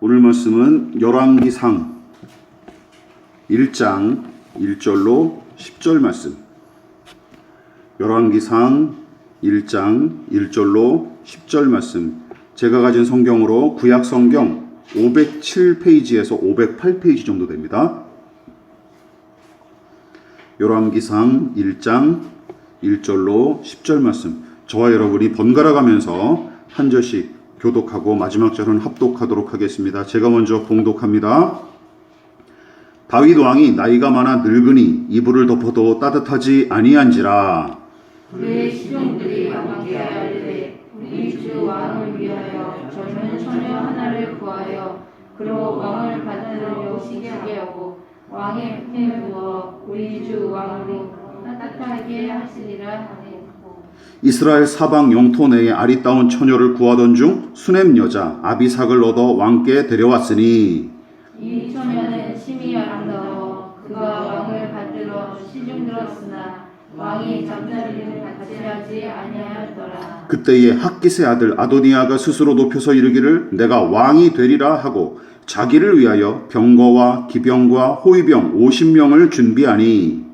오늘 말씀은 열왕기상 1장 1절로 10절 말씀. 열왕기상 1장 1절로 10절 말씀. 제가 가진 성경으로 구약 성경 507페이지에서 508페이지 정도 됩니다. 열왕기상 1장 1절로 10절 말씀. 저와 여러분이 번갈아 가면서 한 절씩 교독하고 마지막 절은 합독하도록 하겠습니다. 제가 먼저 봉독합니다. 다윗 왕이 나이가 많아 늙으니 이불을 덮어도 따뜻하지 아니한지라. 그의 시종들이 왕께 알되 우리 주 왕을 위하여 젊은 처녀 하나를 구하여 그로 왕을 받들어 오시게 하고 왕의 품에 부어 우리 주 왕으로 따뜻하게 하시리라 하네. 이스라엘 사방 영토 내에 아리따운 처녀를 구하던 중 수넴 여자 아비삭을 얻어 왕께 데려왔으니 이 처녀는 심히 아름다워 그가 왕을 받들어 시중들었으나 왕이 잠자리를 같이 하지 아니하였더라. 그때에 학깃의 아들 아도니아가 스스로 높여서 이르기를 내가 왕이 되리라 하고 자기를 위하여 병거와 기병과 호위병 50명을 준비하니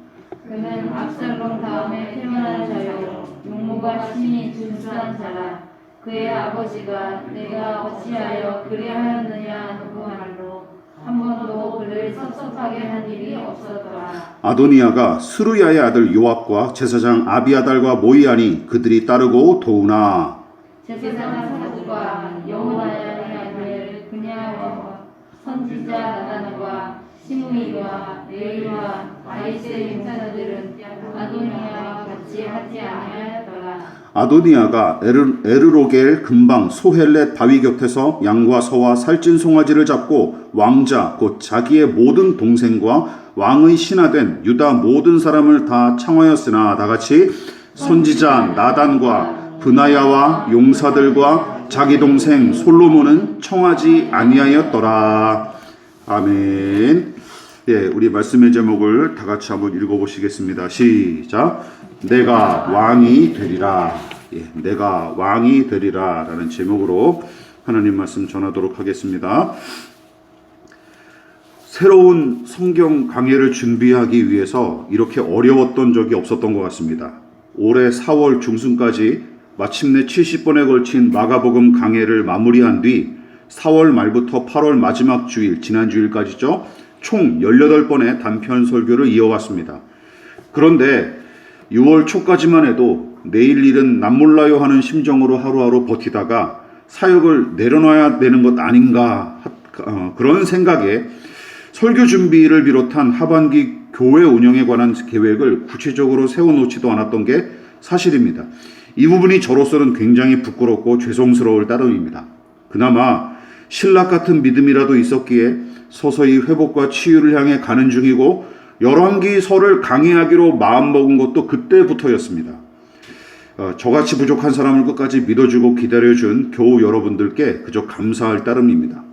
그는 압살롬 다음에 태어난 자요 용모가 심히 준수한 자라. 그의 아버지가 내가 어찌하여 그리하였느냐 하고 말로 한 번도 그를 섭섭하게 한 일이 없었더라. 아도니아가 스루야의 아들 요압과 제사장 아비아달과 모이하니 그들이 따르고 도우나 제사장 사독과 여호야의 아들 분야와 선지자 나단과 시므이와 레이와 아이스의 용사들은 아도니아와 같이 하지 아니하였더라. 아도니아가 에르로겔 근방 소헬렛 바위 곁에서 양과 소와 살찐 송아지를 잡고 왕자 곧 자기의 모든 동생과 왕의 신하된 유다 모든 사람을 다 청하였으나 다같이 선지자 나단과 브나야와 용사들과 자기 동생 솔로몬은 청하지 아니하였더라. 아멘. 예, 우리 말씀의 제목을 다 같이 한번 읽어보시겠습니다. 시작. 내가 왕이 되리라. 예, 내가 왕이 되리라 라는 제목으로 하나님 말씀 전하도록 하겠습니다. 새로운 성경 강해를 준비하기 위해서 이렇게 어려웠던 적이 없었던 것 같습니다. 올해 4월 중순까지 마침내 70번에 걸친 마가복음 강해를 마무리한 뒤 4월 말부터 8월 마지막 주일, 지난 주일까지죠. 총 18번의 단편 설교를 이어왔습니다. 그런데 6월 초까지만 해도 내일 일은 남몰라요 하는 심정으로 하루하루 버티다가 사역을 내려놔야 되는 것 아닌가 그런 생각에 설교 준비를 비롯한 하반기 교회 운영에 관한 계획을 구체적으로 세워놓지도 않았던 게 사실입니다. 이 부분이 저로서는 굉장히 부끄럽고 죄송스러울 따름입니다. 그나마 신락 같은 믿음이라도 있었기에 서서히 회복과 치유를 향해 가는 중이고 열왕기서를 강의하기로 마음먹은 것도 그때부터였습니다. 저같이 부족한 사람을 끝까지 믿어주고 기다려준 교우 여러분들께 그저 감사할 따름입니다.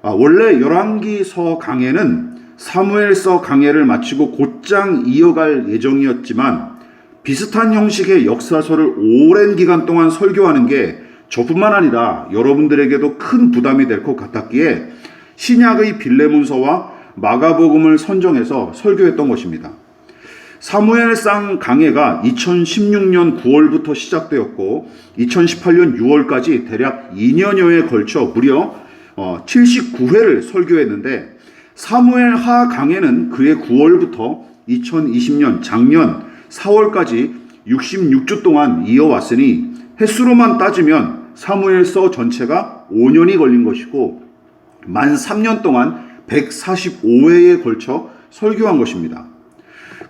원래 열왕기서 강해는 사무엘서 강해를 마치고 곧장 이어갈 예정이었지만 비슷한 형식의 역사서를 오랜 기간 동안 설교하는 게 저뿐만 아니라 여러분들에게도 큰 부담이 될 것 같았기에 신약의 빌레몬서와 마가복음을 선정해서 설교했던 것입니다. 사무엘상 강해가 2016년 9월부터 시작되었고 2018년 6월까지 대략 2년여에 걸쳐 무려 79회를 설교했는데 사무엘하 강해는 그해 9월부터 2020년 작년 4월까지 66주 동안 이어왔으니 횟수로만 따지면 사무엘서 전체가 5년이 걸린 것이고 만 3년 동안 145회에 걸쳐 설교한 것입니다.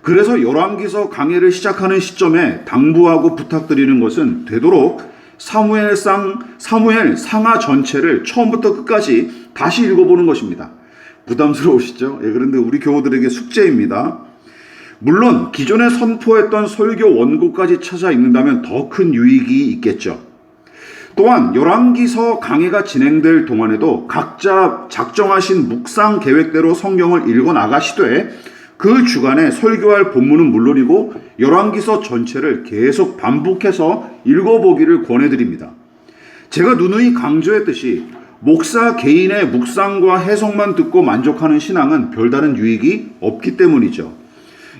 그래서 열왕기서 강해를 시작하는 시점에 당부하고 부탁드리는 것은 되도록 사무엘 상하 전체를 처음부터 끝까지 다시 읽어보는 것입니다. 부담스러우시죠? 예, 그런데 우리 교우들에게 숙제입니다. 물론 기존에 선포했던 설교 원고까지 찾아 읽는다면 더 큰 유익이 있겠죠. 또한 열왕기서 강해가 진행될 동안에도 각자 작정하신 묵상 계획대로 성경을 읽어 나가시되 그 주간에 설교할 본문은 물론이고 열왕기서 전체를 계속 반복해서 읽어보기를 권해드립니다. 제가 누누이 강조했듯이 목사 개인의 묵상과 해석만 듣고 만족하는 신앙은 별다른 유익이 없기 때문이죠.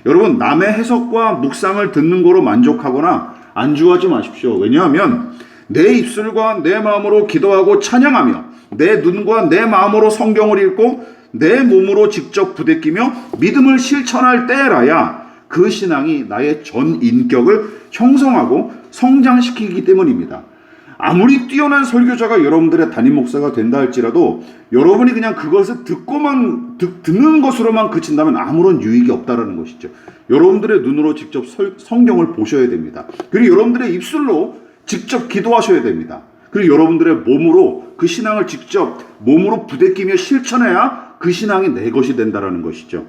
여러분, 남의 해석과 묵상을 듣는 거로 만족하거나 안주하지 마십시오. 왜냐하면 내 입술과 내 마음으로 기도하고 찬양하며 내 눈과 내 마음으로 성경을 읽고 내 몸으로 직접 부대끼며 믿음을 실천할 때라야 그 신앙이 나의 전 인격을 형성하고 성장시키기 때문입니다. 아무리 뛰어난 설교자가 여러분들의 담임 목사가 된다 할지라도 여러분이 그냥 그것을 듣는 것으로만 그친다면 아무런 유익이 없다라는 것이죠. 여러분들의 눈으로 직접 성경을 보셔야 됩니다. 그리고 여러분들의 입술로 직접 기도하셔야 됩니다. 그리고 여러분들의 몸으로 그 신앙을 직접 몸으로 부대끼며 실천해야 그 신앙이 내 것이 된다라는 것이죠.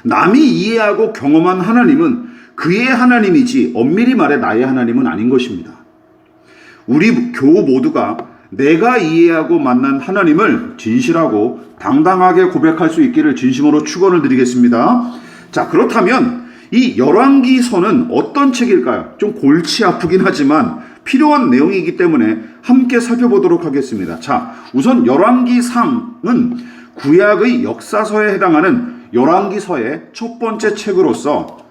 남이 이해하고 경험한 하나님은 그의 하나님이지 엄밀히 말해 나의 하나님은 아닌 것입니다. 우리 교우 모두가 내가 이해하고 만난 하나님을 진실하고 당당하게 고백할 수 있기를 진심으로 축원을 드리겠습니다. 자, 그렇다면 이 열왕기서는 어떤 책일까요? 좀 골치 아프긴 하지만 필요한 내용이기 때문에 함께 살펴보도록 하겠습니다. 자, 우선 열왕기상은 구약의 역사서에 해당하는 열왕기서의 첫 번째 책으로서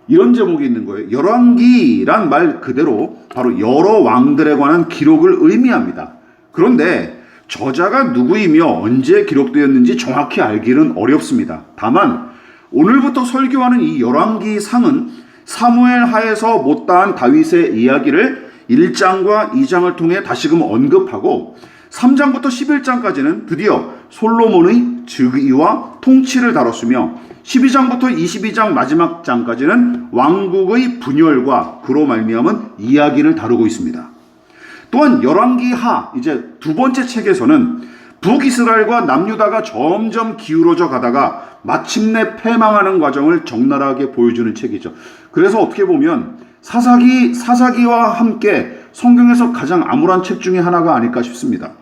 이런 제목이 있는 거예요. 열왕기란 말 그대로 바로 여러 왕들에 관한 기록을 의미합니다. 그런데 저자가 누구이며 언제 기록되었는지 정확히 알기는 어렵습니다. 다만 오늘부터 설교하는 이 열왕기상은 사무엘 하에서 못다한 다윗의 이야기를 1장과 2장을 통해 다시금 언급하고 3장부터 11장까지는 드디어 솔로몬의 즉위와 통치를 다뤘으며 12장부터 22장 마지막 장까지는 왕국의 분열과 그로 말미암은 이야기를 다루고 있습니다. 또한 열왕기하 이제 두 번째 책에서는 북이스라엘과 남유다가 점점 기울어져 가다가 마침내 패망하는 과정을 적나라하게 보여주는 책이죠. 그래서 어떻게 보면 사사기와 함께 성경에서 가장 암울한 책 중에 하나가 아닐까 싶습니다.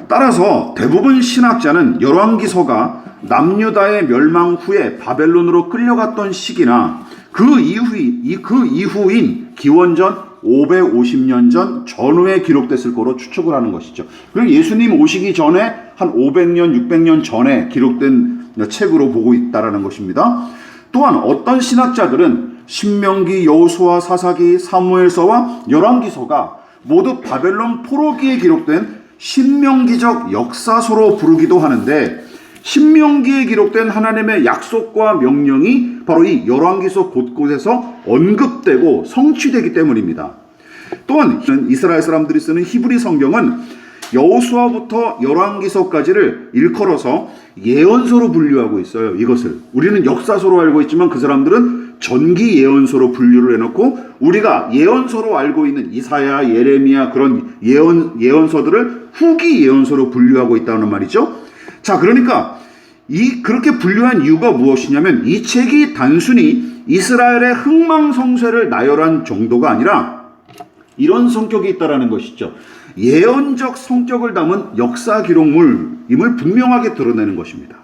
따라서 대부분 신학자는 열왕기서가 남유다의 멸망 후에 바벨론으로 끌려갔던 시기나 그 이후인 기원전 550년 전 전후에 기록됐을 거로 추측을 하는 것이죠. 그리고 예수님 오시기 전에 한 500년, 600년 전에 기록된 책으로 보고 있다라는 것입니다. 또한 어떤 신학자들은 신명기, 여호수아, 사사기, 사무엘서와 열왕기서가 모두 바벨론 포로기에 기록된 신명기적 역사서로 부르기도 하는데 신명기에 기록된 하나님의 약속과 명령이 바로 이 열왕기서 곳곳에서 언급되고 성취되기 때문입니다. 또한 이스라엘 사람들이 쓰는 히브리 성경은 여호수아부터 열왕기서까지를 일컬어서 예언서로 분류하고 있어요. 이것을 우리는 역사서로 알고 있지만 그 사람들은 전기 예언서로 분류를 해놓고 우리가 예언서로 알고 있는 이사야, 예레미야 그런 예언서들을 후기 예언서로 분류하고 있다는 말이죠. 자, 그러니까 그렇게 분류한 이유가 무엇이냐면 이 책이 단순히 이스라엘의 흥망성쇠를 나열한 정도가 아니라 이런 성격이 있다라는 것이죠. 예언적 성격을 담은 역사 기록물임을 분명하게 드러내는 것입니다.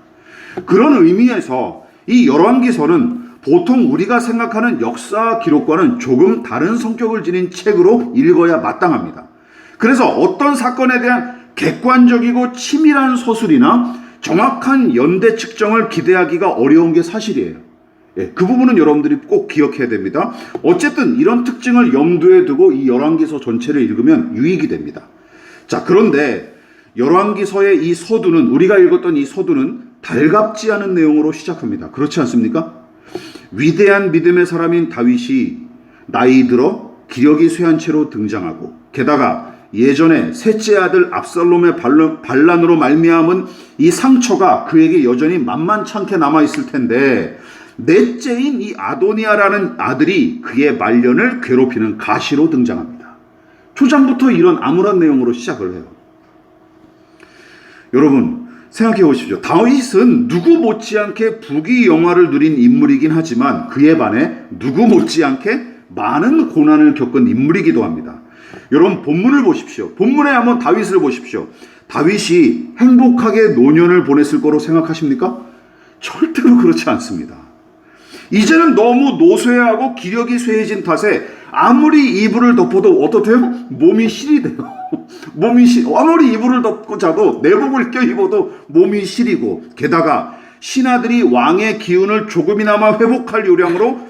그런 의미에서 이 열왕기서는 보통 우리가 생각하는 역사 기록과는 조금 다른 성격을 지닌 책으로 읽어야 마땅합니다. 그래서 어떤 사건에 대한 객관적이고 치밀한 서술이나 정확한 연대 측정을 기대하기가 어려운 게 사실이에요. 그 부분은 여러분들이 꼭 기억해야 됩니다. 어쨌든 이런 특징을 염두에 두고 이 열왕기서 전체를 읽으면 유익이 됩니다. 자, 그런데 열왕기서의 이 서두는 우리가 읽었던 이 서두는 달갑지 않은 내용으로 시작합니다. 그렇지 않습니까? 위대한 믿음의 사람인 다윗이 나이 들어 기력이 쇠한 채로 등장하고 게다가 예전에 셋째 아들 압살롬의 반란으로 말미암은 이 상처가 그에게 여전히 만만찮게 남아있을 텐데 넷째인 이 아도니아라는 아들이 그의 말년을 괴롭히는 가시로 등장합니다. 초장부터 이런 암울한 내용으로 시작을 해요. 여러분 생각해 보십시오. 다윗은 누구 못지않게 부귀영화를 누린 인물이긴 하지만 그에 반해 누구 못지않게 많은 고난을 겪은 인물이기도 합니다. 여러분 본문을 보십시오. 본문에 한번 다윗을 보십시오. 다윗이 행복하게 노년을 보냈을 거로 생각하십니까? 절대로 그렇지 않습니다. 이제는 너무 노쇠하고 기력이 쇠해진 탓에 아무리 이불을 덮어도 어떻대요? 몸이 실이 돼요. 아무리 이불을 덮고 자도 내복을 껴입어도 몸이 시리고, 게다가 신하들이 왕의 기운을 조금이나마 회복할 요량으로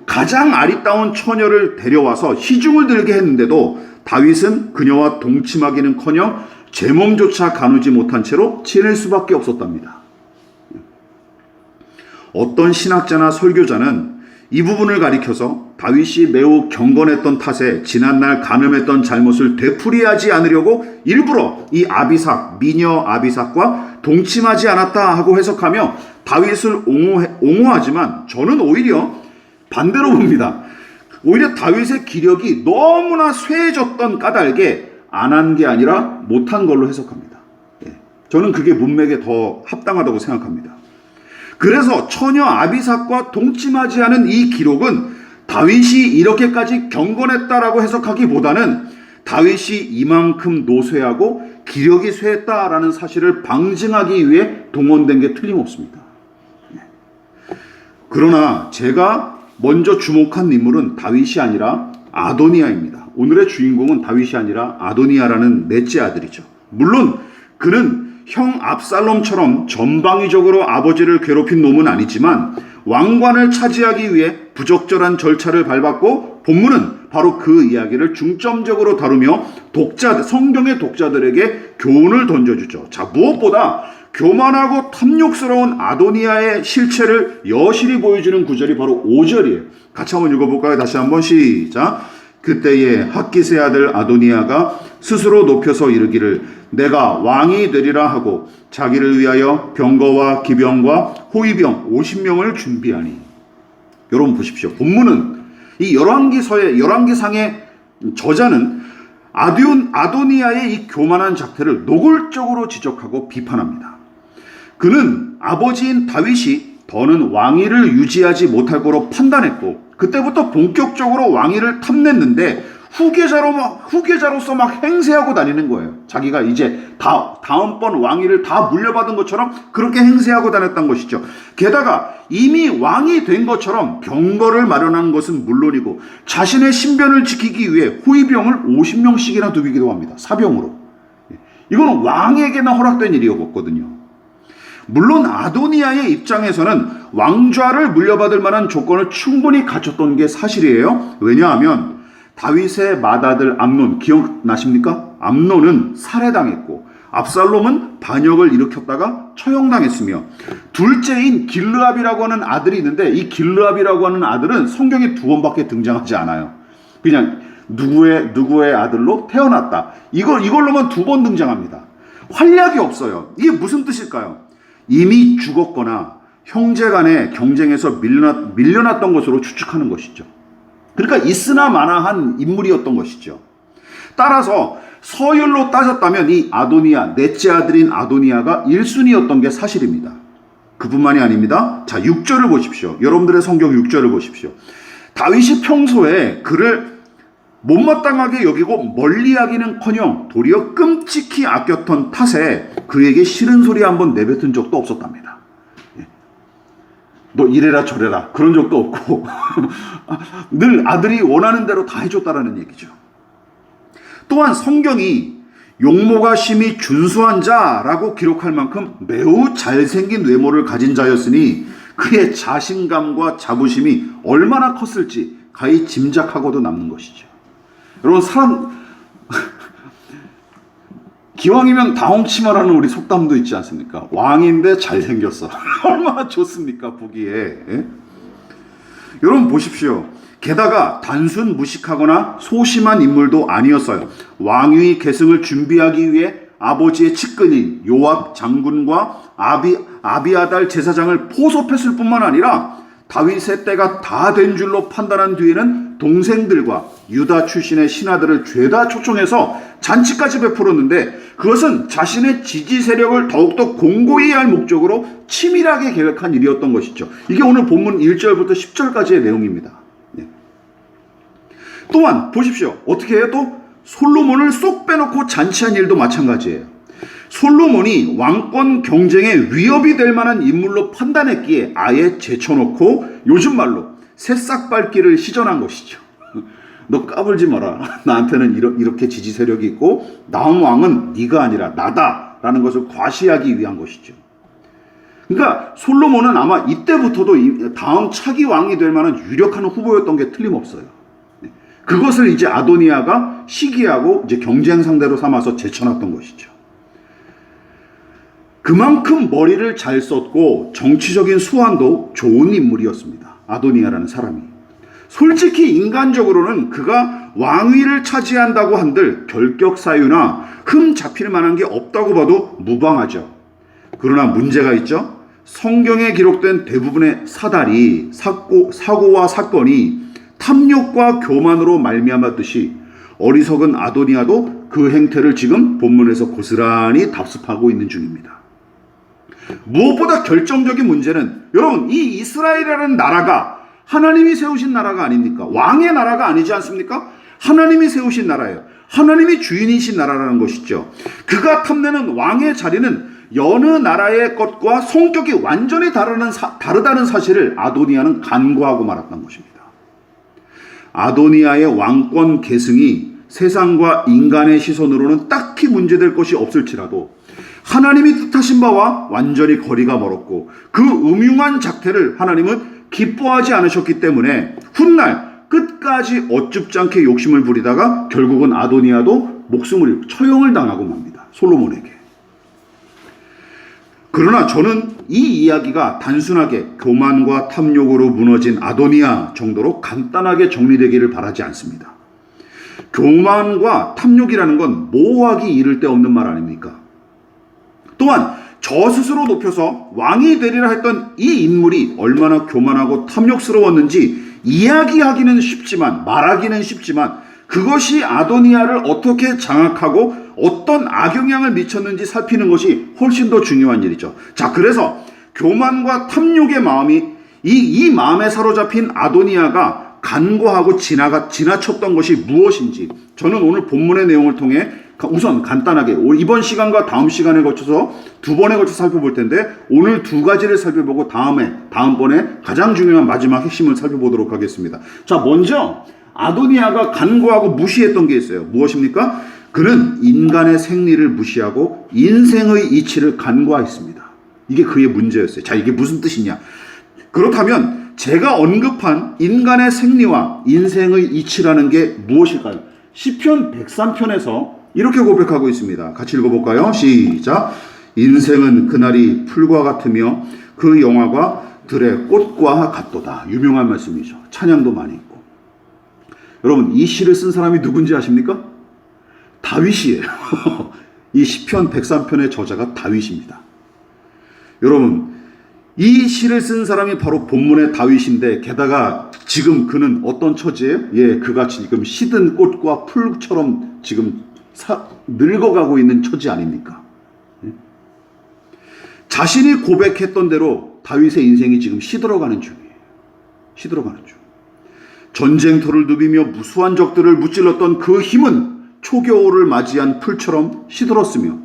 가장 아리따운 처녀를 데려와서 시중을 들게 했는데도 다윗은 그녀와 동침하기는커녕 제 몸조차 가누지 못한 채로 지낼 수밖에 없었답니다. 어떤 신학자나 설교자는 이 부분을 가리켜서 다윗이 매우 경건했던 탓에 지난날 간음했던 잘못을 되풀이하지 않으려고 일부러 이 미녀 아비삭과 동침하지 않았다 하고 해석하며 다윗을 옹호하지만, 저는 오히려 반대로 봅니다. 오히려 다윗의 기력이 너무나 쇠해졌던 까닭에 안 한 게 아니라 못한 걸로 해석합니다. 저는 그게 문맥에 더 합당하다고 생각합니다. 그래서 처녀 아비삭과 동침하지 않은 이 기록은 다윗이 이렇게까지 경건했다라고 해석하기보다는 다윗이 이만큼 노쇠하고 기력이 쇠했다라는 사실을 방증하기 위해 동원된 게 틀림없습니다. 그러나 제가 먼저 주목한 인물은 다윗이 아니라 아도니아입니다. 오늘의 주인공은 다윗이 아니라 아도니아라는 넷째 아들이죠. 물론 그는 형 압살롬처럼 전방위적으로 아버지를 괴롭힌 놈은 아니지만 왕관을 차지하기 위해 부적절한 절차를 밟았고, 본문은 바로 그 이야기를 중점적으로 다루며 성경의 독자들에게 교훈을 던져주죠. 자, 무엇보다 교만하고 탐욕스러운 아도니아의 실체를 여실히 보여주는 구절이 바로 5절이에요. 같이 한번 읽어볼까요? 다시 한번 시작. 그때에 핫깃의 아들 아도니아가 스스로 높여서 이르기를 내가 왕이 되리라 하고 자기를 위하여 병거와 기병과 호위병 50명을 준비하니. 여러분 보십시오. 본문은 이 열왕기상의 저자는 아도니아의 이 교만한 작태를 노골적으로 지적하고 비판합니다. 그는 아버지인 다윗이 더는 왕위를 유지하지 못할 거로 판단했고, 그때부터 본격적으로 왕위를 탐냈는데 후계자로서 막 행세하고 다니는 거예요. 자기가 이제 다음번 왕위를 다 물려받은 것처럼 그렇게 행세하고 다녔던 것이죠. 게다가 이미 왕이 된 것처럼 병거를 마련한 것은 물론이고 자신의 신변을 지키기 위해 호위병을 50명씩이나 두기도 합니다. 사병으로. 이건 왕에게나 허락된 일이었거든요. 물론 아도니아의 입장에서는 왕좌를 물려받을 만한 조건을 충분히 갖췄던 게 사실이에요. 왜냐하면 다윗의 맏아들 암논, 기억나십니까? 암논은 살해당했고 압살롬은 반역을 일으켰다가 처형당했으며, 둘째인 길르압이라고 하는 아들이 있는데 이 길르압이라고 하는 아들은 성경에 2번밖에 등장하지 않아요. 그냥 누구의 아들로 태어났다, 이걸로만 2번 등장합니다. 활약이 없어요. 이게 무슨 뜻일까요? 이미 죽었거나 형제 간의 경쟁에서 밀려났던 것으로 추측하는 것이죠. 그러니까 있으나 마나한 인물이었던 것이죠. 따라서 서열로 따졌다면 이 아도니아, 넷째 아들인 아도니아가 1순위였던 게 사실입니다. 그뿐만이 아닙니다. 자, 6절을 보십시오. 여러분들의 성경 6절을 보십시오. 다윗이 평소에 그를 못마땅하게 여기고 멀리하기는커녕 도리어 끔찍히 아꼈던 탓에 그에게 싫은 소리 한번 내뱉은 적도 없었답니다. 너 이래라 저래라 그런 적도 없고 늘 아들이 원하는 대로 다 해줬다라는 얘기죠. 또한 성경이 용모가 심히 준수한 자라고 기록할 만큼 매우 잘생긴 외모를 가진 자였으니 그의 자신감과 자부심이 얼마나 컸을지 가히 짐작하고도 남는 것이죠. 여러분, 기왕이면 다홍치마라는 우리 속담도 있지 않습니까? 왕인데 잘생겼어. 얼마나 좋습니까, 보기에. 예? 여러분 보십시오. 게다가 단순 무식하거나 소심한 인물도 아니었어요. 왕위 계승을 준비하기 위해 아버지의 측근인 요압 장군과 아비아달 제사장을 포섭했을 뿐만 아니라 다윗의 때가 다 된 줄로 판단한 뒤에는 동생들과 유다 출신의 신하들을 죄다 초청해서 잔치까지 베풀었는데, 그것은 자신의 지지 세력을 더욱더 공고히 할 목적으로 치밀하게 계획한 일이었던 것이죠. 이게 오늘 본문 1절부터 10절까지의 내용입니다. 또한 보십시오. 어떻게 해요? 또 솔로몬을 쏙 빼놓고 잔치한 일도 마찬가지예요. 솔로몬이 왕권 경쟁에 위협이 될 만한 인물로 판단했기에 아예 제쳐놓고 요즘 말로 새싹 밟기를 시전한 것이죠. 너 까불지 마라. 나한테는 이렇게 지지 세력이 있고 다음 왕은 네가 아니라 나다라는 것을 과시하기 위한 것이죠. 그러니까 솔로몬은 아마 이때부터도 다음 차기 왕이 될 만한 유력한 후보였던 게 틀림없어요. 그것을 이제 아도니아가 시기하고 이제 경쟁 상대로 삼아서 제쳐놨던 것이죠. 그만큼 머리를 잘 썼고 정치적인 수완도 좋은 인물이었습니다. 아도니아라는 사람이. 솔직히 인간적으로는 그가 왕위를 차지한다고 한들 결격 사유나 흠 잡힐 만한 게 없다고 봐도 무방하죠. 그러나 문제가 있죠. 성경에 기록된 대부분의 사달이 사고와 사건이 탐욕과 교만으로 말미암았듯이 어리석은 아도니아도 그 행태를 지금 본문에서 고스란히 답습하고 있는 중입니다. 무엇보다 결정적인 문제는 여러분 이 이스라엘이라는 나라가 하나님이 세우신 나라가 아닙니까? 왕의 나라가 아니지 않습니까? 하나님이 세우신 나라예요. 하나님이 주인이신 나라라는 것이죠. 그가 탐내는 왕의 자리는 여느 나라의 것과 성격이 완전히 다르다는 사실을 아도니아는 간과하고 말았던 것입니다. 아도니아의 왕권 계승이 세상과 인간의 시선으로는 딱히 문제될 것이 없을지라도 하나님이 뜻하신 바와 완전히 거리가 멀었고 그 음흉한 작태를 하나님은 기뻐하지 않으셨기 때문에 훗날 끝까지 어줍지 않게 욕심을 부리다가 결국은 아도니아도 목숨을 처형을 당하고 맙니다. 솔로몬에게. 그러나 저는 이 이야기가 단순하게 교만과 탐욕으로 무너진 아도니아 정도로 간단하게 정리되기를 바라지 않습니다. 교만과 탐욕이라는 건 모호하기 이를 데 없는 말 아닙니까? 또한 저 스스로 높여서 왕이 되리라 했던 이 인물이 얼마나 교만하고 탐욕스러웠는지 이야기하기는 쉽지만 말하기는 쉽지만 그것이 아도니아를 어떻게 장악하고 어떤 악영향을 미쳤는지 살피는 것이 훨씬 더 중요한 일이죠. 자, 그래서 교만과 탐욕의 마음이 이 마음에 사로잡힌 아도니아가 간과하고 지나쳤던 것이 무엇인지 저는 오늘 본문의 내용을 통해 우선 간단하게 이번 시간과 다음 시간에 거쳐서 두 번에 걸쳐 살펴볼 텐데 오늘 두 가지를 살펴보고 다음번에 가장 중요한 마지막 핵심을 살펴보도록 하겠습니다. 자, 먼저 아도니아가 간과하고 무시했던 게 있어요. 무엇입니까? 그는 인간의 생리를 무시하고 인생의 이치를 간과했습니다. 이게 그의 문제였어요. 자, 이게 무슨 뜻이냐? 그렇다면 제가 언급한 인간의 생리와 인생의 이치라는 게 무엇일까요? 시편 103편에서 이렇게 고백하고 있습니다. 같이 읽어볼까요? 시작. 인생은 그날이 풀과 같으며 그 영화가 들의 꽃과 같도다. 유명한 말씀이죠. 찬양도 많이 있고. 여러분, 이 시를 쓴 사람이 누군지 아십니까? 다윗이에요. 이 시편 103편의 저자가 다윗입니다. 여러분, 이 시를 쓴 사람이 바로 본문의 다윗인데 게다가 지금 그는 어떤 처지예요? 예, 그가 지금 시든 꽃과 풀처럼 지금 늙어가고 있는 처지 아닙니까? 예? 자신이 고백했던 대로 다윗의 인생이 지금 시들어가는 중이에요. 시들어가는 중. 전쟁터를 누비며 무수한 적들을 무찔렀던 그 힘은 초겨울을 맞이한 풀처럼 시들었으며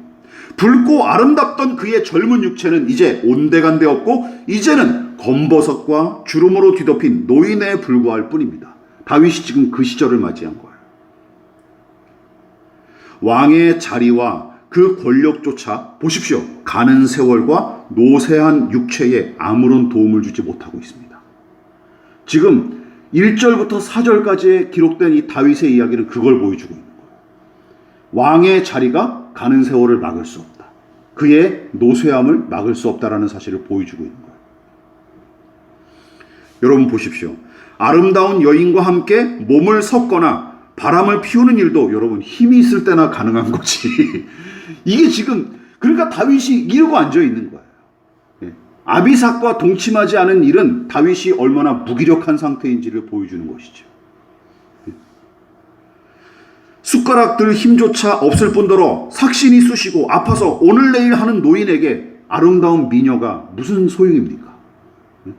붉고 아름답던 그의 젊은 육체는 이제 온데간데 없고 이제는 검버섯과 주름으로 뒤덮인 노인에 불과할 뿐입니다. 다윗이 지금 그 시절을 맞이한 거예요. 왕의 자리와 그 권력조차 보십시오. 가는 세월과 노쇠한 육체에 아무런 도움을 주지 못하고 있습니다. 지금 1절부터 4절까지에 기록된 이 다윗의 이야기는 그걸 보여주고 있는 거예요. 왕의 자리가 가는 세월을 막을 수 없다. 그의 노쇠함을 막을 수 없다라는 사실을 보여주고 있는 거예요. 여러분 보십시오. 아름다운 여인과 함께 몸을 섞거나 바람을 피우는 일도 여러분 힘이 있을 때나 가능한 거지. 이게 지금 그러니까 다윗이 이러고 앉아 있는 거예요. 예. 아비삭과 동침하지 않은 일은 다윗이 얼마나 무기력한 상태인지를 보여주는 것이죠. 예. 숟가락들 힘조차 없을 뿐더러 삭신이 쑤시고 아파서 오늘 내일 하는 노인에게 아름다운 미녀가 무슨 소용입니까? 예.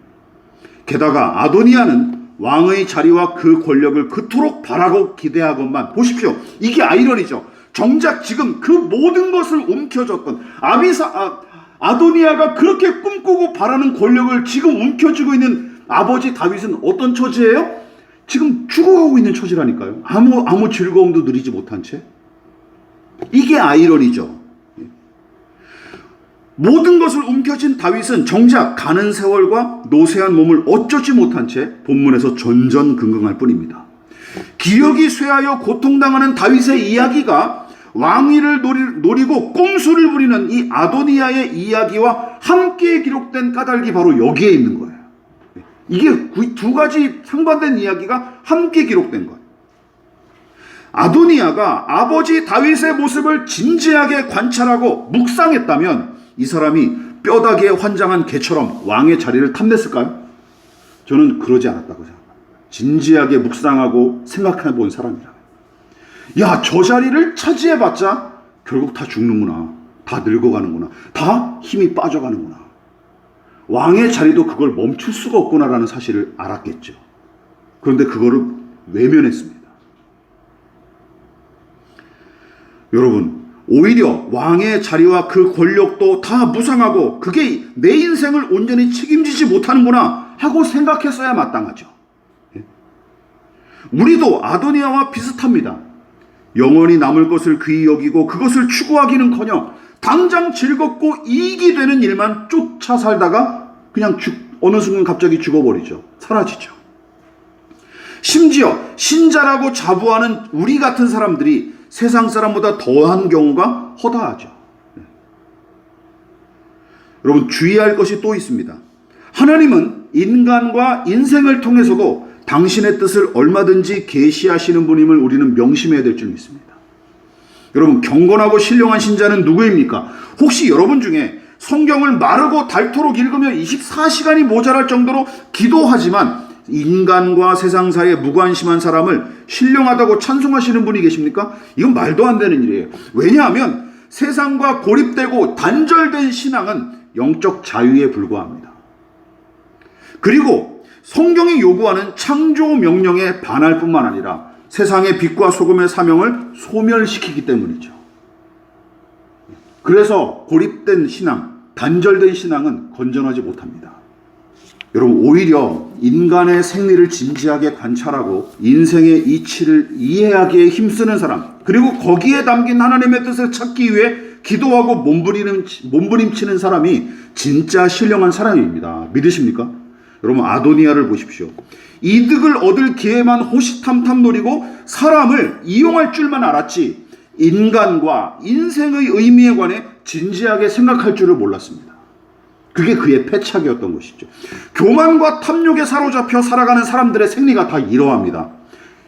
게다가 아도니아는 왕의 자리와 그 권력을 그토록 바라고 기대하건만 보십시오. 이게 아이러니죠. 정작 지금 그 모든 것을 움켜쥐었던 아도니아가 그렇게 꿈꾸고 바라는 권력을 지금 움켜쥐고 있는 아버지 다윗은 어떤 처지예요? 지금 죽어가고 있는 처지라니까요. 아무 즐거움도 누리지 못한 채. 이게 아이러니죠. 모든 것을 움켜쥔 다윗은 정작 가는 세월과 노쇠한 몸을 어쩌지 못한 채 본문에서 전전긍긍할 뿐입니다. 기력이 쇠하여 고통당하는 다윗의 이야기가 왕위를 노리고 꼼수를 부리는 이 아도니아의 이야기와 함께 기록된 까닭이 바로 여기에 있는 거예요. 이게 두 가지 상반된 이야기가 함께 기록된 거예요. 아도니아가 아버지 다윗의 모습을 진지하게 관찰하고 묵상했다면 이 사람이 뼈다귀에 환장한 개처럼 왕의 자리를 탐냈을까요? 저는 그러지 않았다고 생각합니다. 진지하게 묵상하고 생각해 본 사람이라. 야, 저 자리를 차지해봤자 결국 다 죽는구나. 다 늙어가는구나. 다 힘이 빠져가는구나. 왕의 자리도 그걸 멈출 수가 없구나라는 사실을 알았겠죠. 그런데 그거를 외면했습니다. 여러분, 오히려 왕의 자리와 그 권력도 다 무상하고 그게 내 인생을 온전히 책임지지 못하는구나 하고 생각했어야 마땅하죠. 우리도 아도니아와 비슷합니다. 영원히 남을 것을 귀히 여기고 그것을 추구하기는커녕 당장 즐겁고 이익이 되는 일만 쫓아 살다가 그냥 어느 순간 갑자기 죽어버리죠. 사라지죠. 심지어 신자라고 자부하는 우리 같은 사람들이 세상 사람보다 더한 경우가 허다하죠. 여러분, 주의할 것이 또 있습니다. 하나님은 인간과 인생을 통해서도 당신의 뜻을 얼마든지 계시하시는 분임을 우리는 명심해야 될 줄 믿습니다. 여러분, 경건하고 신령한 신자는 누구입니까? 혹시 여러분 중에 성경을 마르고 닳도록 읽으며 24시간이 모자랄 정도로 기도하지만 인간과 세상 사이에 무관심한 사람을 신령하다고 찬송하시는 분이 계십니까? 이건 말도 안 되는 일이에요. 왜냐하면 세상과 고립되고 단절된 신앙은 영적 자유에 불과합니다. 그리고 성경이 요구하는 창조 명령에 반할 뿐만 아니라 세상의 빛과 소금의 사명을 소멸시키기 때문이죠. 그래서 고립된 신앙, 단절된 신앙은 건전하지 못합니다. 여러분, 오히려 인간의 생리를 진지하게 관찰하고 인생의 이치를 이해하기에 힘쓰는 사람, 그리고 거기에 담긴 하나님의 뜻을 찾기 위해 기도하고 몸부림치는 사람이 진짜 신령한 사람입니다. 믿으십니까? 여러분, 아도니아를 보십시오. 이득을 얻을 기회만 호시탐탐 노리고 사람을 이용할 줄만 알았지 인간과 인생의 의미에 관해 진지하게 생각할 줄을 몰랐습니다. 그게 그의 패착이었던 것이죠. 교만과 탐욕에 사로잡혀 살아가는 사람들의 생리가 다 이러합니다.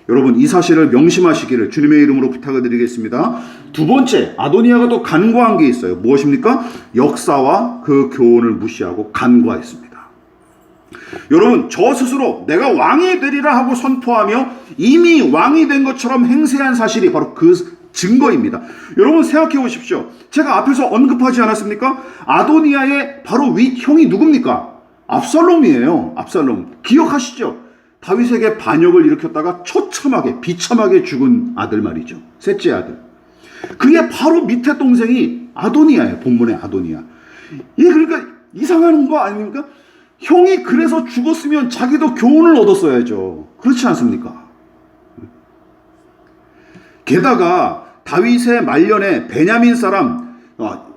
여러분, 이 사실을 명심하시기를 주님의 이름으로 부탁을 드리겠습니다. 두 번째, 아도니아가 또 간과한 게 있어요. 무엇입니까? 역사와 그 교훈을 무시하고 간과했습니다. 여러분, 저 스스로 내가 왕이 되리라 하고 선포하며 이미 왕이 된 것처럼 행세한 사실이 바로 그 증거입니다. 여러분, 생각해 보십시오. 제가 앞에서 언급하지 않았습니까? 아도니아의 바로 윗형이 누굽니까? 압살롬이에요. 압살롬. 기억하시죠? 다윗에게 반역을 일으켰다가 처참하게 비참하게 죽은 아들 말이죠. 셋째 아들. 그게 바로 밑에 동생이 아도니아예요. 본문의 아도니아. 그러니까 이상한 거 아닙니까? 형이 그래서 죽었으면 자기도 교훈을 얻었어야죠. 그렇지 않습니까? 게다가 다윗의 말년에 베냐민 사람,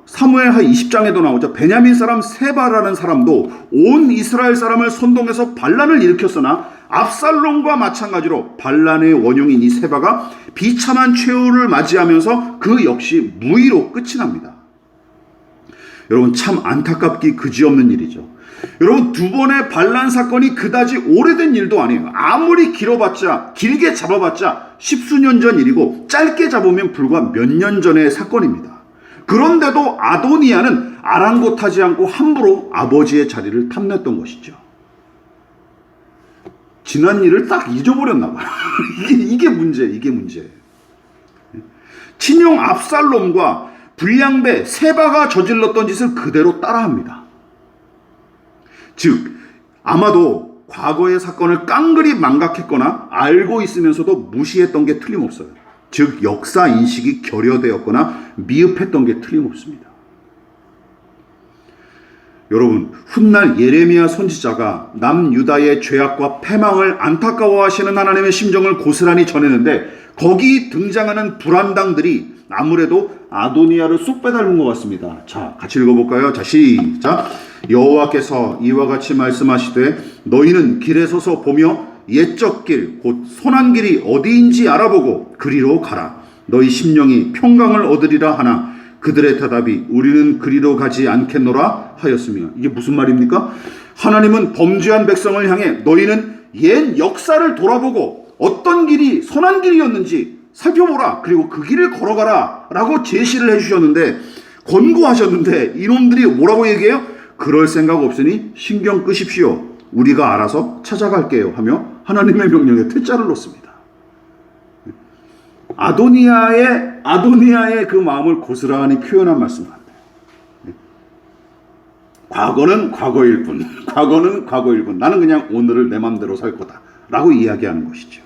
사무엘하 20장에도 나오죠. 베냐민 사람 세바라는 사람도 온 이스라엘 사람을 선동해서 반란을 일으켰으나 압살롬과 마찬가지로 반란의 원흉인 이 세바가 비참한 최후를 맞이하면서 그 역시 무의로 끝이 납니다. 여러분, 참 안타깝기 그지없는 일이죠. 여러분, 두 번의 반란 사건이 그다지 오래된 일도 아니에요. 아무리 길게 잡아봤자 십수년 전 일이고 짧게 잡으면 불과 몇 년 전의 사건입니다. 그런데도 아도니아는 아랑곳하지 않고 함부로 아버지의 자리를 탐냈던 것이죠. 지난 일을 딱 잊어버렸나 봐요. 이게 문제예요. 친형 압살롬과 불량배 세바가 저질렀던 짓을 그대로 따라합니다. 즉, 아마도 과거의 사건을 깡그리 망각했거나 알고 있으면서도 무시했던 게 틀림없어요. 즉, 역사 인식이 결여되었거나 미흡했던 게 틀림없습니다. 여러분, 훗날 예레미야 선지자가 남유다의 죄악과 패망을 안타까워하시는 하나님의 심정을 고스란히 전했는데 거기 등장하는 불안당들이 아무래도 아도니아를 쏙 빼닮은 것 같습니다. 자, 같이 읽어볼까요? 자, 시작. 여호와께서 이와 같이 말씀하시되 너희는 길에 서서 보며 옛적 길, 곧 선한 길이 어디인지 알아보고 그리로 가라. 너희 심령이 평강을 얻으리라 하나 그들의 대답이 우리는 그리로 가지 않겠노라 하였으며. 이게 무슨 말입니까? 하나님은 범죄한 백성을 향해 너희는 옛 역사를 돌아보고 어떤 길이 선한 길이었는지 살펴보라. 그리고 그 길을 걸어가라 라고 제시를 해주셨는데, 권고하셨는데 이놈들이 뭐라고 얘기해요? 그럴 생각 없으니 신경 끄십시오. 우리가 알아서 찾아갈게요 하며 하나님의 명령에 퇴짜를 놓습니다. 아도니아의 그 마음을 고스란히 표현한 말씀 같아요. 과거는 과거일 뿐, 과거는 과거일 뿐. 나는 그냥 오늘을 내 맘대로 살 거다 라고 이야기하는 것이죠.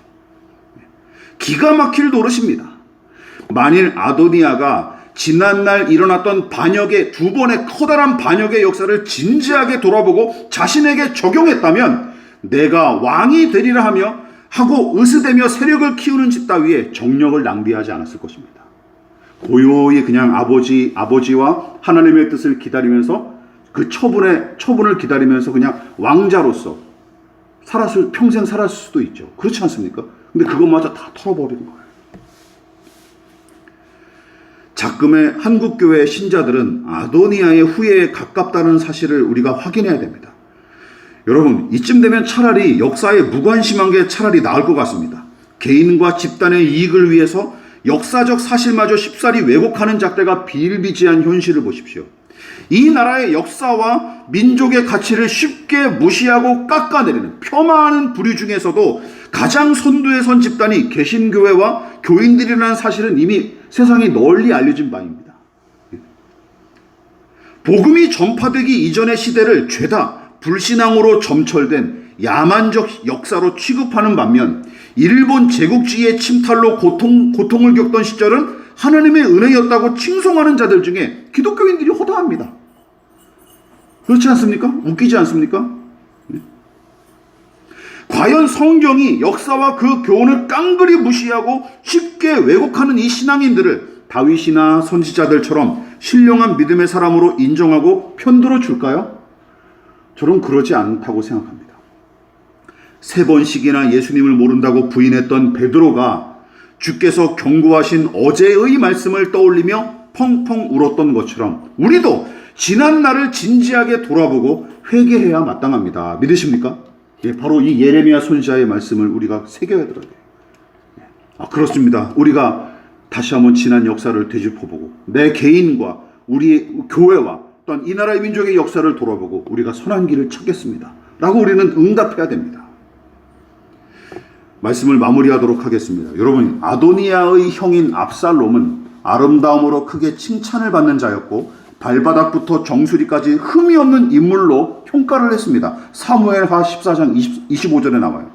기가 막힐 노릇입니다. 만일 아도니아가 지난날 일어났던 반역의 두 번의 커다란 반역의 역사를 진지하게 돌아보고 자신에게 적용했다면 내가 왕이 되리라 하고 으스대며 세력을 키우는 집 따위에 정력을 낭비하지 않았을 것입니다. 고요히 그냥 아버지와 하나님의 뜻을 기다리면서 그 처분을 기다리면서 그냥 왕자로서 평생 살았을 수도 있죠. 그렇지 않습니까? 근데 그것마저 다 털어버리는 거예요. 작금의 한국교회 신자들은 아도니아의 후예에 가깝다는 사실을 우리가 확인해야 됩니다. 여러분, 이쯤 되면 차라리 역사에 무관심한 게 차라리 나을 것 같습니다. 개인과 집단의 이익을 위해서 역사적 사실마저 쉽사리 왜곡하는 작대가 비일비재한 현실을 보십시오. 이 나라의 역사와 민족의 가치를 쉽게 무시하고 깎아내리는 폄하하는 부류 중에서도 가장 선두에 선 집단이 개신교회와 교인들이라는 사실은 이미 세상에 널리 알려진 바입니다. 복음이 전파되기 이전의 시대를 죄다 불신앙으로 점철된 야만적 역사로 취급하는 반면 일본 제국주의의 침탈로 고통을 겪던 시절은 하나님의 은혜였다고 칭송하는 자들 중에 기독교인들이 허다합니다. 그렇지 않습니까? 웃기지 않습니까? 과연 성경이 역사와 그 교훈을 깡그리 무시하고 쉽게 왜곡하는 이 신앙인들을 다윗이나 선지자들처럼 신령한 믿음의 사람으로 인정하고 편들어 줄까요? 저는 그러지 않다고 생각합니다. 3번씩이나 예수님을 모른다고 부인했던 베드로가 주께서 경고하신 어제의 말씀을 떠올리며 펑펑 울었던 것처럼 우리도 지난 날을 진지하게 돌아보고 회개해야 마땅합니다. 믿으십니까? 바로 이 예레미야 선지자의 말씀을 우리가 새겨야 들어요. 그렇습니다. 우리가 다시 한번 지난 역사를 되짚어보고 내 개인과 우리 교회와 또한 이 나라의 민족의 역사를 돌아보고 우리가 선한 길을 찾겠습니다 라고 우리는 응답해야 됩니다. 말씀을 마무리하도록 하겠습니다. 여러분, 아도니아의 형인 압살롬은 아름다움으로 크게 칭찬을 받는 자였고 발바닥부터 정수리까지 흠이 없는 인물로 평가를 했습니다. 사무엘하 14장 25절에 나와요.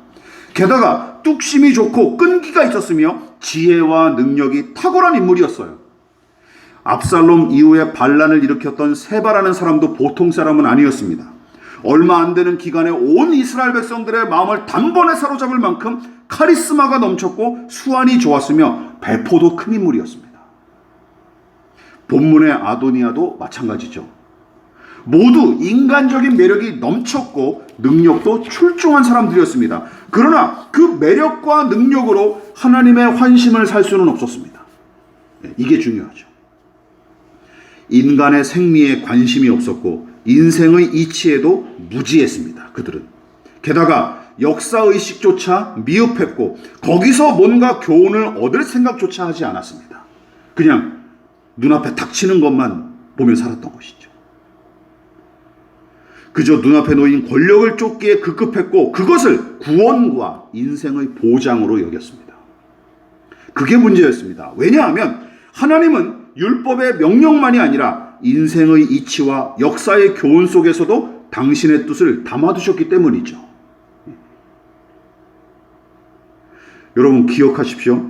게다가 뚝심이 좋고 끈기가 있었으며 지혜와 능력이 탁월한 인물이었어요. 압살롬 이후에 반란을 일으켰던 세바라는 사람도 보통 사람은 아니었습니다. 얼마 안 되는 기간에 온 이스라엘 백성들의 마음을 단번에 사로잡을 만큼 카리스마가 넘쳤고 수완이 좋았으며 배포도 큰 인물이었습니다. 본문의 아도니아도 마찬가지죠. 모두 인간적인 매력이 넘쳤고 능력도 출중한 사람들이었습니다. 그러나 그 매력과 능력으로 하나님의 환심을 살 수는 없었습니다. 이게 중요하죠. 인간의 생리에 관심이 없었고 인생의 이치에도 무지했습니다. 그들은. 게다가 역사의식조차 미흡했고 거기서 뭔가 교훈을 얻을 생각조차 하지 않았습니다. 그냥 눈앞에 닥치는 것만 보며 살았던 것이죠. 그저 눈앞에 놓인 권력을 쫓기에 급급했고 그것을 구원과 인생의 보장으로 여겼습니다. 그게 문제였습니다. 왜냐하면 하나님은 율법의 명령만이 아니라 인생의 이치와 역사의 교훈 속에서도 당신의 뜻을 담아두셨기 때문이죠. 여러분 기억하십시오.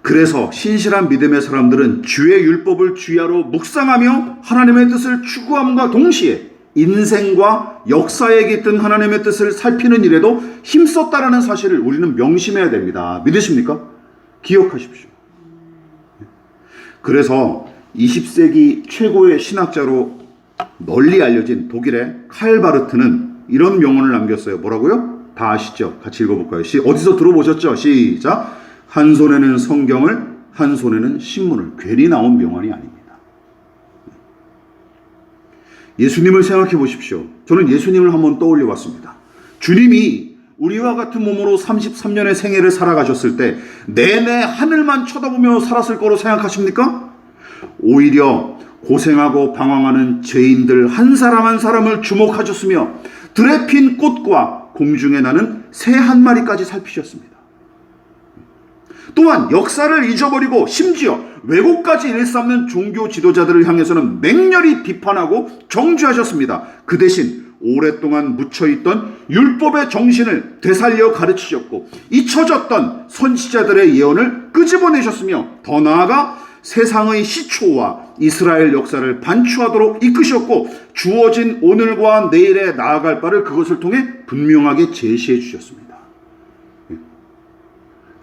그래서 신실한 믿음의 사람들은 주의 율법을 주야로 묵상하며 하나님의 뜻을 추구함과 동시에 인생과 역사에 깃든 하나님의 뜻을 살피는 일에도 힘썼다라는 사실을 우리는 명심해야 됩니다. 믿으십니까? 기억하십시오. 그래서 20세기 최고의 신학자로 널리 알려진 독일의 칼 바르트는 이런 명언을 남겼어요. 뭐라고요? 다 아시죠? 같이 읽어볼까요? 어디서 들어보셨죠? 시작. 한 손에는 성경을, 한 손에는 신문을. 괜히 나온 명언이 아닙니다. 예수님을 생각해 보십시오. 저는 예수님을 한번 떠올려 봤습니다. 주님이 우리와 같은 몸으로 33년의 생애를 살아가셨을 때 내내 하늘만 쳐다보며 살았을 거로 생각하십니까? 오히려 고생하고 방황하는 죄인들 한 사람 한 사람을 주목하셨으며 들에 핀 꽃과 공중에 나는 새 한 마리까지 살피셨습니다. 또한 역사를 잊어버리고 심지어 왜곡까지 일삼는 종교 지도자들을 향해서는 맹렬히 비판하고 정죄하셨습니다. 그 대신 오랫동안 묻혀있던 율법의 정신을 되살려 가르치셨고 잊혀졌던 선지자들의 예언을 끄집어내셨으며 더 나아가 세상의 시초와 이스라엘 역사를 반추하도록 이끄셨고 주어진 오늘과 내일에 나아갈 바를 그것을 통해 분명하게 제시해 주셨습니다.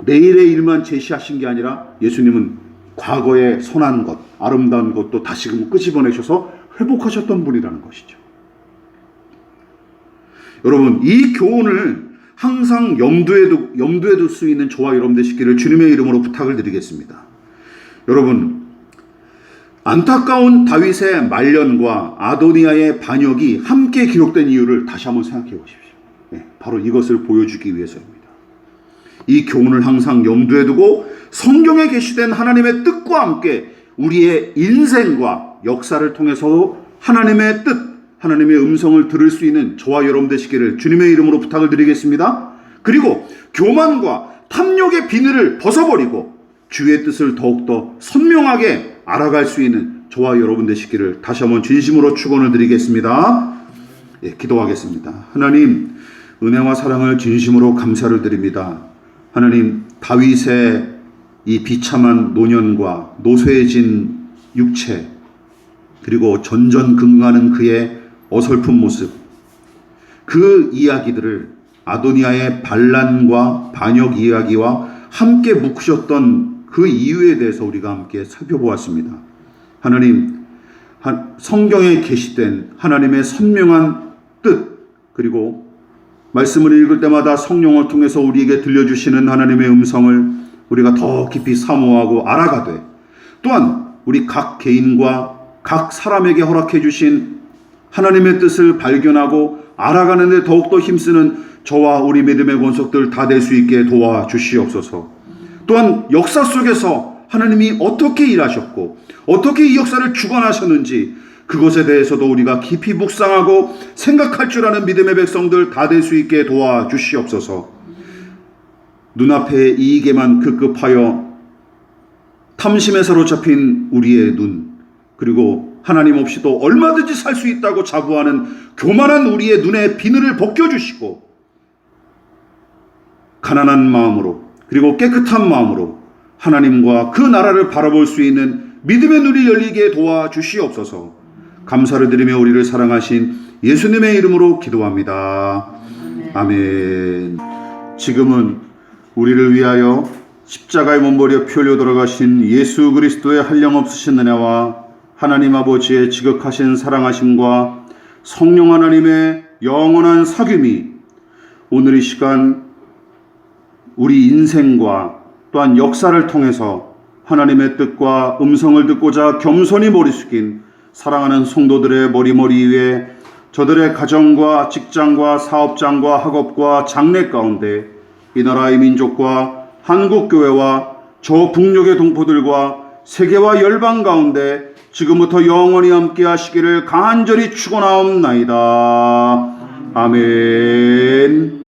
내일의 일만 제시하신 게 아니라 예수님은 과거의 선한 것, 아름다운 것도 다시금 끄집어내셔서 회복하셨던 분이라는 것이죠. 여러분, 이 교훈을 항상 염두에 둘 수 있는 저와 여러분 되시기를 주님의 이름으로 부탁을 드리겠습니다. 여러분, 안타까운 다윗의 말년과 아도니아의 반역이 함께 기록된 이유를 다시 한번 생각해 보십시오. 바로 이것을 보여주기 위해서입니다. 이 교훈을 항상 염두에 두고 성경에 계시된 하나님의 뜻과 함께 우리의 인생과 역사를 통해서 하나님의 뜻, 하나님의 음성을 들을 수 있는 저와 여러분 되시기를 주님의 이름으로 부탁을 드리겠습니다. 그리고 교만과 탐욕의 비늘을 벗어버리고 주의 뜻을 더욱더 선명하게 알아갈 수 있는 저와 여러분 되시기를 다시 한번 진심으로 축원을 드리겠습니다. 기도하겠습니다. 하나님, 은혜와 사랑을 진심으로 감사를 드립니다. 하나님, 다윗의 이 비참한 노년과 노쇠해진 육체, 그리고 전전긍긍하는 그의 어설픈 모습, 그 이야기들을 아도니아의 반란과 반역 이야기와 함께 묶으셨던 그 이유에 대해서 우리가 함께 살펴보았습니다. 하나님, 성경에 계시된 하나님의 선명한 뜻, 그리고 말씀을 읽을 때마다 성령을 통해서 우리에게 들려주시는 하나님의 음성을 우리가 더 깊이 사모하고 알아가되, 또한 우리 각 개인과 각 사람에게 허락해 주신 하나님의 뜻을 발견하고 알아가는 데 더욱더 힘쓰는 저와 우리 믿음의 권속들 다 될 수 있게 도와주시옵소서. 또한 역사 속에서 하나님이 어떻게 일하셨고 어떻게 이 역사를 주관하셨는지 그것에 대해서도 우리가 깊이 묵상하고 생각할 줄 아는 믿음의 백성들 다 될 수 있게 도와주시옵소서. 눈앞의 이익에만 급급하여 탐심에 사로잡힌 우리의 눈, 그리고 하나님 없이도 얼마든지 살 수 있다고 자부하는 교만한 우리의 눈에 비늘을 벗겨주시고 가난한 마음으로, 그리고 깨끗한 마음으로 하나님과 그 나라를 바라볼 수 있는 믿음의 눈이 열리게 도와주시옵소서. 감사를 드리며 우리를 사랑하신 예수님의 이름으로 기도합니다. 아멘. 지금은 우리를 위하여 십자가의 몸버려 피 흘려 돌아가신 예수 그리스도의 한량없으신 은혜와 하나님 아버지의 지극하신 사랑하심과 성령 하나님의 영원한 사귐이 오늘 이 시간 우리 인생과 또한 역사를 통해서 하나님의 뜻과 음성을 듣고자 겸손히 머리 숙인 사랑하는 성도들의 머리 위에 저들의 가정과 직장과 사업장과 학업과 장래 가운데 이 나라의 민족과 한국교회와 저 북녘의 동포들과 세계와 열방 가운데 지금부터 영원히 함께 하시기를 간절히 축원하옵나이다. 아멘.